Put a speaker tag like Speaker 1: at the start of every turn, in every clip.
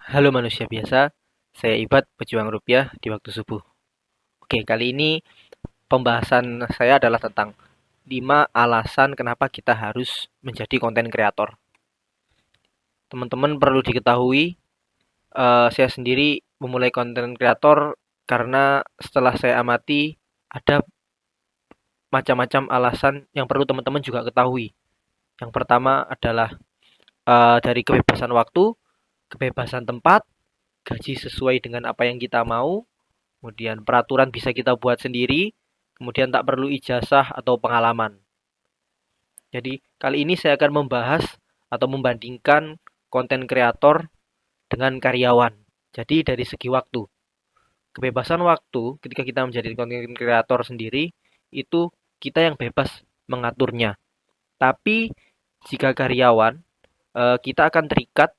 Speaker 1: Halo manusia biasa, saya Ibad, pejuang rupiah di waktu subuh. Oke, kali ini pembahasan saya adalah tentang 5 alasan kenapa kita harus menjadi konten kreator. Teman-teman perlu diketahui, saya sendiri memulai konten kreator karena setelah saya amati ada macam-macam alasan yang perlu teman-teman juga ketahui. Yang pertama adalah dari kebebasan waktu, kebebasan tempat, gaji sesuai dengan apa yang kita mau. Kemudian peraturan bisa kita buat sendiri, kemudian tak perlu ijazah atau pengalaman. Jadi kali ini saya akan membahas atau membandingkan konten kreator dengan karyawan. Jadi dari segi waktu, kebebasan waktu ketika kita menjadi konten kreator sendiri itu kita yang bebas mengaturnya. Tapi jika karyawan, kita akan terikat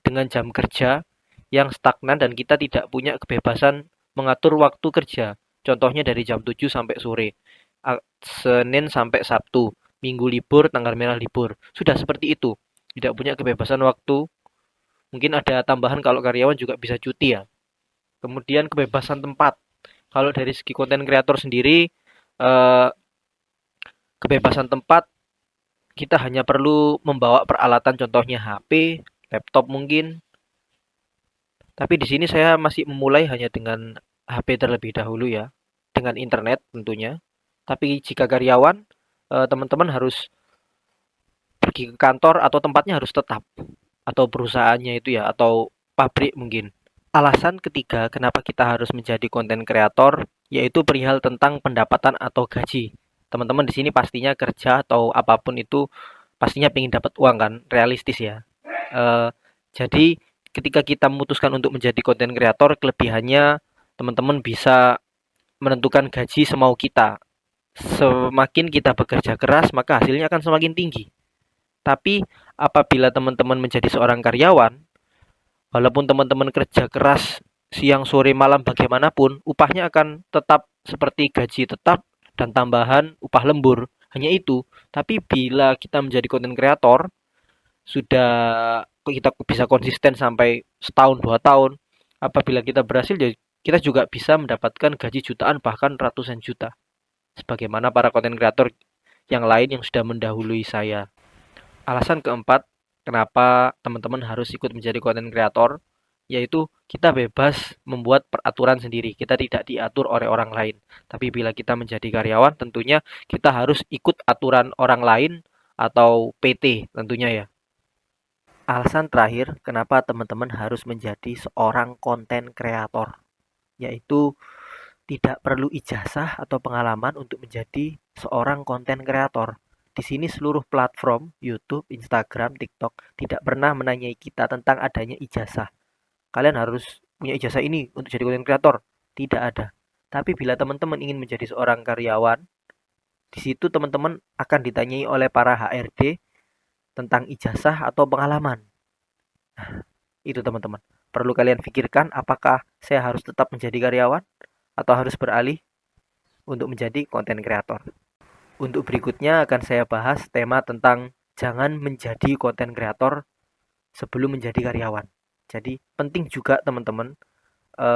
Speaker 1: dengan jam kerja yang stagnan dan kita tidak punya kebebasan mengatur waktu kerja. Contohnya dari jam 7 sampai sore, Senin sampai Sabtu, Minggu libur, tanggal merah libur. Sudah seperti itu. Tidak punya kebebasan waktu. Mungkin ada tambahan kalau karyawan juga bisa cuti ya. Kemudian kebebasan tempat. Kalau dari segi konten kreator sendiri, eh, kebebasan tempat kita hanya perlu membawa peralatan contohnya HP, laptop mungkin. Tapi di sini saya masih memulai hanya dengan HP terlebih dahulu ya, dengan internet tentunya. Tapi jika karyawan, teman-teman harus pergi ke kantor atau tempatnya harus tetap, atau perusahaannya itu ya, atau pabrik mungkin. Alasan ketiga kenapa kita harus menjadi konten kreator yaitu perihal tentang pendapatan atau gaji. Teman-teman di sini pastinya kerja atau apapun itu pastinya pengen dapat uang kan, realistis ya. Eh, jadi ketika kita memutuskan untuk menjadi konten kreator, kelebihannya teman-teman bisa menentukan gaji semau kita. Semakin kita bekerja keras, maka hasilnya akan semakin tinggi. Tapi apabila teman-teman menjadi seorang karyawan, walaupun teman-teman kerja keras siang, sore, malam bagaimanapun, upahnya akan tetap seperti gaji tetap dan tambahan upah lembur. Hanya itu. Tapi bila kita menjadi konten kreator, sudah kita bisa konsisten sampai setahun 2 tahun. Apabila kita berhasil, ya kita juga bisa mendapatkan gaji jutaan bahkan ratusan juta. Sebagaimana para konten kreator yang lain yang sudah mendahului saya. Alasan keempat, kenapa teman-teman harus ikut menjadi konten kreator, yaitu kita bebas membuat peraturan sendiri. Kita tidak diatur oleh orang lain. Tapi bila kita menjadi karyawan, tentunya kita harus ikut aturan orang lain atau PT tentunya ya. Alasan terakhir, kenapa teman-teman harus menjadi seorang konten kreator, yaitu tidak perlu ijazah atau pengalaman untuk menjadi seorang konten kreator. Di sini seluruh platform YouTube, Instagram, TikTok tidak pernah menanyai kita tentang adanya ijazah. Kalian harus punya ijazah ini untuk jadi konten kreator. Tidak ada. Tapi bila teman-teman ingin menjadi seorang karyawan, di situ teman-teman akan ditanyai oleh para HRD tentang ijazah atau pengalaman. Itu teman-teman. Perlu kalian pikirkan apakah saya harus tetap menjadi karyawan atau harus beralih untuk menjadi konten kreator. Untuk berikutnya akan saya bahas tema tentang jangan menjadi konten kreator sebelum menjadi karyawan. Jadi penting juga teman-teman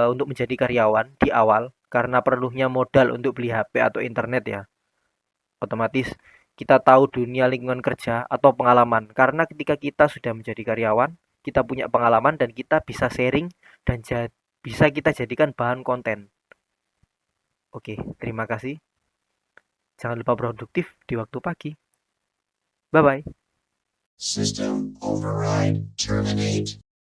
Speaker 1: untuk menjadi karyawan di awal karena perlunya modal untuk beli HP atau internet ya. Otomatis kita tahu dunia lingkungan kerja atau pengalaman. Karena ketika kita sudah menjadi karyawan, kita punya pengalaman dan kita bisa sharing dan bisa kita jadikan bahan konten. Oke, terima kasih. Jangan lupa produktif di waktu pagi. Bye bye.
Speaker 2: System override terminate.